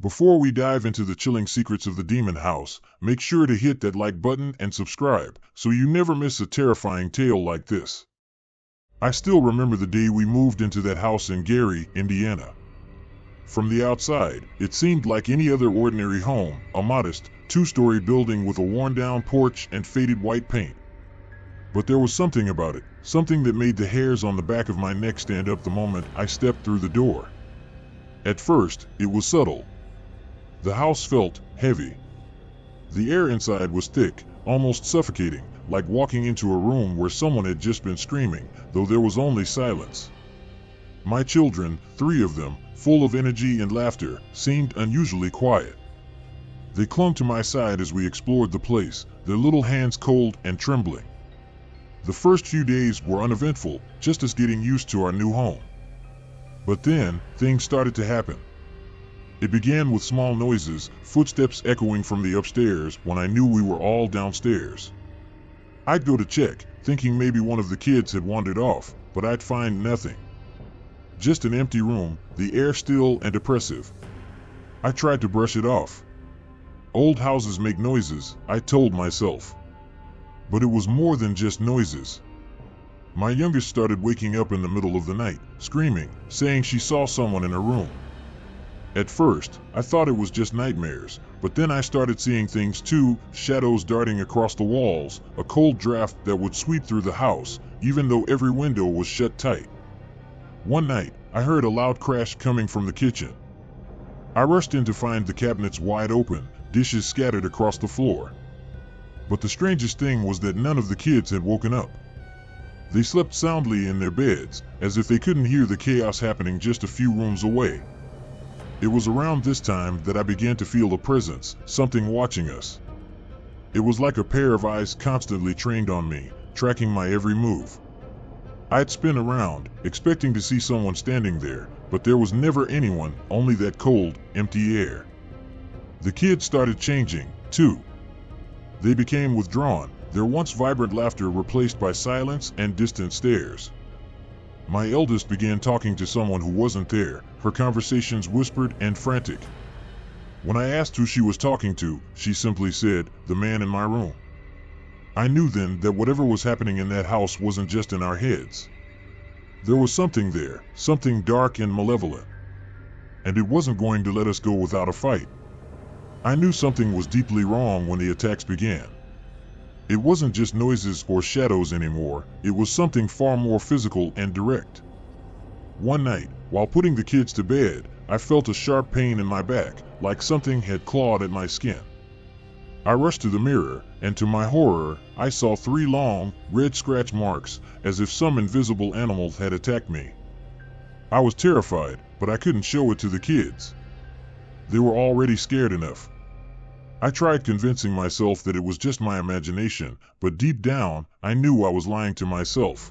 Before we dive into the chilling secrets of the demon house, make sure to hit that like button and subscribe so you never miss a terrifying tale like this. I still remember the day we moved into that house in Gary, Indiana. From the outside, it seemed like any other ordinary home, a modest, two-story building with a worn-down porch and faded white paint. But there was something about it, something that made the hairs on the back of my neck stand up the moment I stepped through the door. At first, it was subtle. The house felt heavy. The air inside was thick, almost suffocating, like walking into a room where someone had just been screaming, though there was only silence. My children, 3 of them, full of energy and laughter, seemed unusually quiet. They clung to my side as we explored the place, their little hands cold and trembling. The first few days were uneventful, just as getting used to our new home. But then, things started to happen. It began with small noises, footsteps echoing from the upstairs when I knew we were all downstairs. I'd go to check, thinking maybe one of the kids had wandered off, but I'd find nothing. Just an empty room, the air still and oppressive. I tried to brush it off. Old houses make noises, I told myself. But it was more than just noises. My youngest started waking up in the middle of the night, screaming, saying she saw someone in her room. At first, I thought it was just nightmares, but then I started seeing things too, shadows darting across the walls, a cold draft that would sweep through the house, even though every window was shut tight. One night, I heard a loud crash coming from the kitchen. I rushed in to find the cabinets wide open, dishes scattered across the floor. But the strangest thing was that none of the kids had woken up. They slept soundly in their beds, as if they couldn't hear the chaos happening just a few rooms away. It was around this time that I began to feel a presence, something watching us. It was like a pair of eyes constantly trained on me, tracking my every move. I'd spin around, expecting to see someone standing there, but there was never anyone, only that cold, empty air. The kids started changing, too. They became withdrawn, their once vibrant laughter replaced by silence and distant stares. My eldest began talking to someone who wasn't there, her conversations whispered and frantic. When I asked who she was talking to, she simply said, "The man in my room." I knew then that whatever was happening in that house wasn't just in our heads. There was something there, something dark and malevolent. And it wasn't going to let us go without a fight. I knew something was deeply wrong when the attacks began. It wasn't just noises or shadows anymore, it was something far more physical and direct. One night, while putting the kids to bed, I felt a sharp pain in my back, like something had clawed at my skin. I rushed to the mirror, and to my horror, I saw 3 long, red scratch marks, as if some invisible animal had attacked me. I was terrified, but I couldn't show it to the kids. They were already scared enough. I tried convincing myself that it was just my imagination, but deep down, I knew I was lying to myself.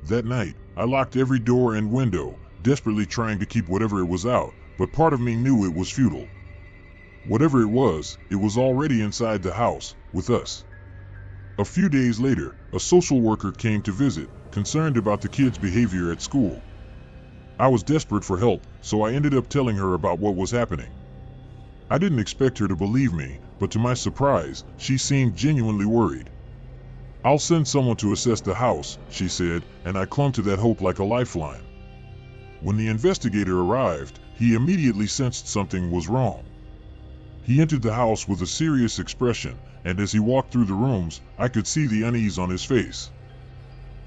That night, I locked every door and window, desperately trying to keep whatever it was out, but part of me knew it was futile. Whatever it was already inside the house, with us. A few days later, a social worker came to visit, concerned about the kids' behavior at school. I was desperate for help, so I ended up telling her about what was happening. I didn't expect her to believe me, but to my surprise, she seemed genuinely worried. "I'll send someone to assess the house," she said, and I clung to that hope like a lifeline. When the investigator arrived, he immediately sensed something was wrong. He entered the house with a serious expression, and as he walked through the rooms, I could see the unease on his face.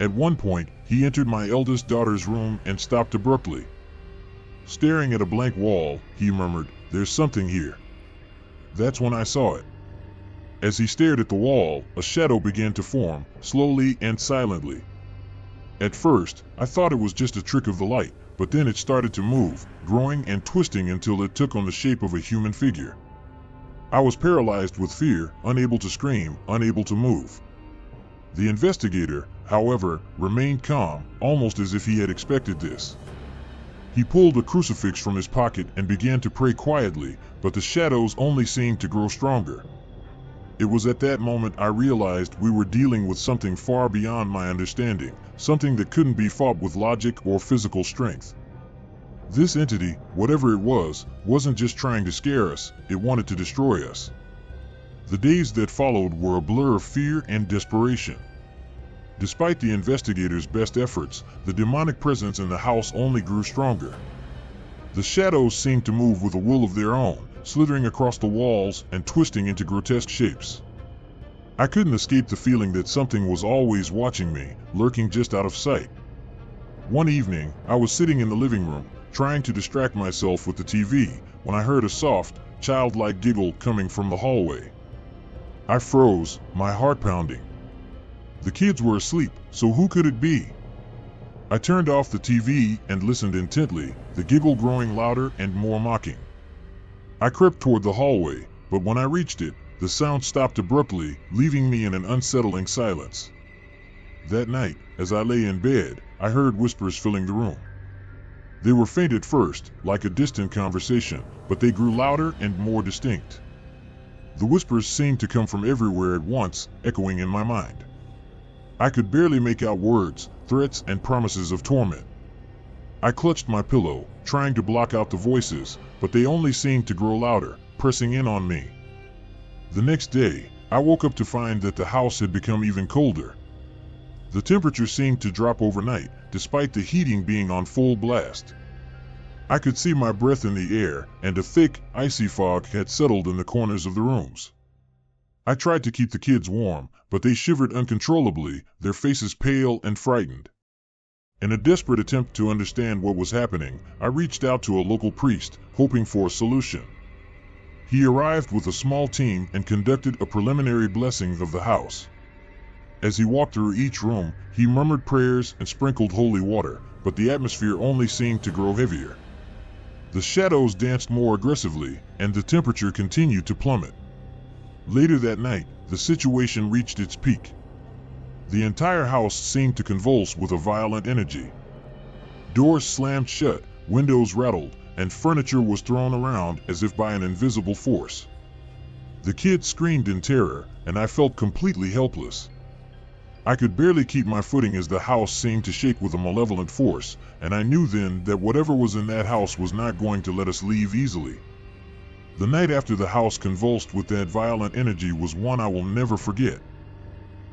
At one point, he entered my eldest daughter's room and stopped abruptly. Staring at a blank wall, he murmured, "There's something here." That's when I saw it. As he stared at the wall, a shadow began to form, slowly and silently. At first, I thought it was just a trick of the light, but then it started to move, growing and twisting until it took on the shape of a human figure. I was paralyzed with fear, unable to scream, unable to move. The investigator, however, remained calm, almost as if he had expected this. He pulled a crucifix from his pocket and began to pray quietly, but the shadows only seemed to grow stronger. It was at that moment I realized we were dealing with something far beyond my understanding, something that couldn't be fought with logic or physical strength. This entity, whatever it was, wasn't just trying to scare us, it wanted to destroy us. The days that followed were a blur of fear and desperation. Despite the investigators' best efforts, the demonic presence in the house only grew stronger. The shadows seemed to move with a will of their own, slithering across the walls and twisting into grotesque shapes. I couldn't escape the feeling that something was always watching me, lurking just out of sight. One evening, I was sitting in the living room, trying to distract myself with the TV, when I heard a soft, childlike giggle coming from the hallway. I froze, my heart pounding. The kids were asleep, so who could it be? I turned off the TV and listened intently, the giggle growing louder and more mocking. I crept toward the hallway, but when I reached it, the sound stopped abruptly, leaving me in an unsettling silence. That night, as I lay in bed, I heard whispers filling the room. They were faint at first, like a distant conversation, but they grew louder and more distinct. The whispers seemed to come from everywhere at once, echoing in my mind. I could barely make out words, threats, and promises of torment. I clutched my pillow, trying to block out the voices, but they only seemed to grow louder, pressing in on me. The next day, I woke up to find that the house had become even colder. The temperature seemed to drop overnight, despite the heating being on full blast. I could see my breath in the air, and a thick, icy fog had settled in the corners of the rooms. I tried to keep the kids warm, but they shivered uncontrollably, their faces pale and frightened. In a desperate attempt to understand what was happening, I reached out to a local priest, hoping for a solution. He arrived with a small team and conducted a preliminary blessing of the house. As he walked through each room, he murmured prayers and sprinkled holy water, but the atmosphere only seemed to grow heavier. The shadows danced more aggressively, and the temperature continued to plummet. Later that night, the situation reached its peak. The entire house seemed to convulse with a violent energy. Doors slammed shut, windows rattled, and furniture was thrown around as if by an invisible force. The kids screamed in terror, and I felt completely helpless. I could barely keep my footing as the house seemed to shake with a malevolent force, and I knew then that whatever was in that house was not going to let us leave easily. The night after the house convulsed with that violent energy was one I will never forget.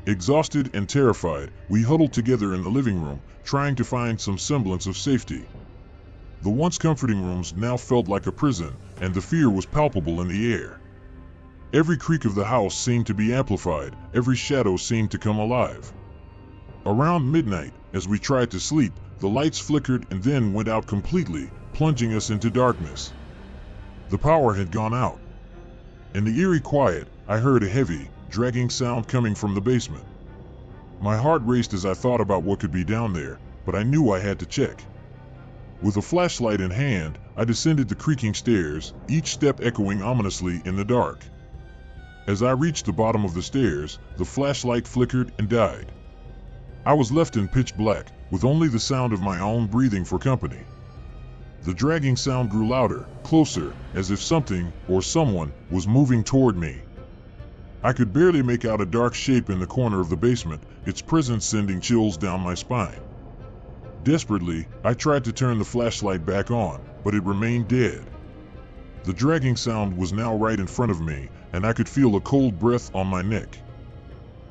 Exhausted and terrified, we huddled together in the living room, trying to find some semblance of safety. The once comforting rooms now felt like a prison, and the fear was palpable in the air. Every creak of the house seemed to be amplified, every shadow seemed to come alive. Around midnight, as we tried to sleep, the lights flickered and then went out completely, plunging us into darkness. The power had gone out. In the eerie quiet, I heard a heavy, dragging sound coming from the basement. My heart raced as I thought about what could be down there, but I knew I had to check. With a flashlight in hand, I descended the creaking stairs, each step echoing ominously in the dark. As I reached the bottom of the stairs, the flashlight flickered and died. I was left in pitch black, with only the sound of my own breathing for company. The dragging sound grew louder, closer, as if something, or someone, was moving toward me. I could barely make out a dark shape in the corner of the basement, its presence sending chills down my spine. Desperately, I tried to turn the flashlight back on, but it remained dead. The dragging sound was now right in front of me, and I could feel a cold breath on my neck.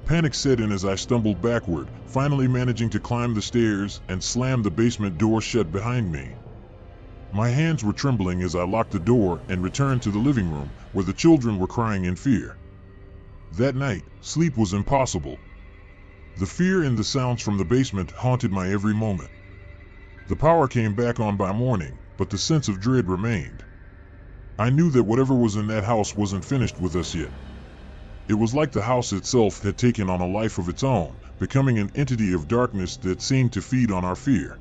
Panic set in as I stumbled backward, finally managing to climb the stairs and slam the basement door shut behind me. My hands were trembling as I locked the door and returned to the living room, where the children were crying in fear. That night, sleep was impossible. The fear and the sounds from the basement haunted my every moment. The power came back on by morning, but the sense of dread remained. I knew that whatever was in that house wasn't finished with us yet. It was like the house itself had taken on a life of its own, becoming an entity of darkness that seemed to feed on our fear.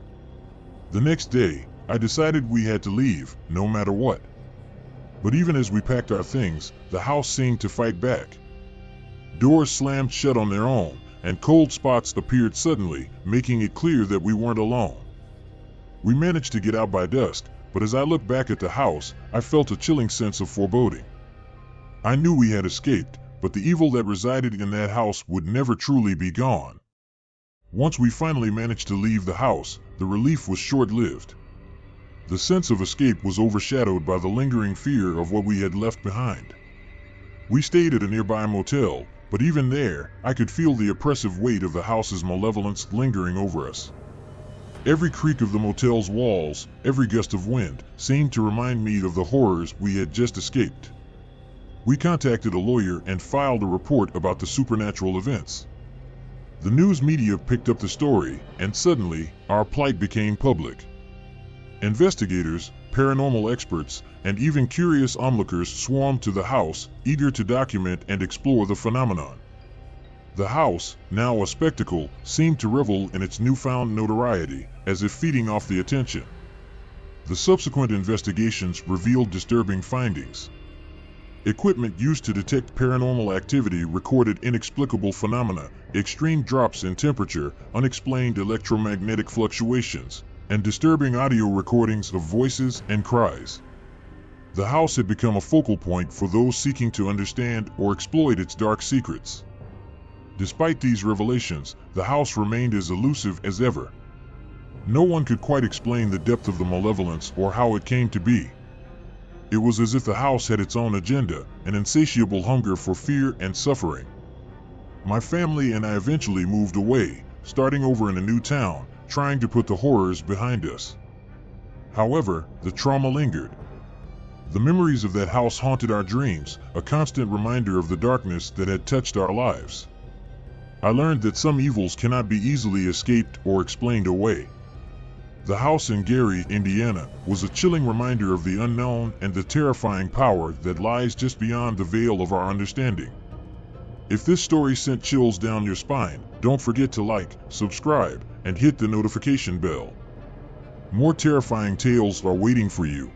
The next day, I decided we had to leave, no matter what. But even as we packed our things, the house seemed to fight back. Doors slammed shut on their own, and cold spots appeared suddenly, making it clear that we weren't alone. We managed to get out by dusk, but as I looked back at the house, I felt a chilling sense of foreboding. I knew we had escaped, but the evil that resided in that house would never truly be gone. Once we finally managed to leave the house, the relief was short-lived. The sense of escape was overshadowed by the lingering fear of what we had left behind. We stayed at a nearby motel, but even there, I could feel the oppressive weight of the house's malevolence lingering over us. Every creak of the motel's walls, every gust of wind, seemed to remind me of the horrors we had just escaped. We contacted a lawyer and filed a report about the supernatural events. The news media picked up the story, and suddenly, our plight became public. Investigators, paranormal experts, and even curious onlookers swarmed to the house, eager to document and explore the phenomenon. The house, now a spectacle, seemed to revel in its newfound notoriety, as if feeding off the attention. The subsequent investigations revealed disturbing findings. Equipment used to detect paranormal activity recorded inexplicable phenomena, extreme drops in temperature, unexplained electromagnetic fluctuations, and disturbing audio recordings of voices and cries. The house had become a focal point for those seeking to understand or exploit its dark secrets. Despite these revelations, the house remained as elusive as ever. No one could quite explain the depth of the malevolence or how it came to be. It was as if the house had its own agenda, an insatiable hunger for fear and suffering. My family and I eventually moved away, starting over in a new town, trying to put the horrors behind us. However, the trauma lingered. The memories of that house haunted our dreams, a constant reminder of the darkness that had touched our lives. I learned that some evils cannot be easily escaped or explained away. The house in Gary, Indiana, was a chilling reminder of the unknown and the terrifying power that lies just beyond the veil of our understanding. If this story sent chills down your spine, don't forget to like, subscribe, and hit the notification bell. More terrifying tales are waiting for you.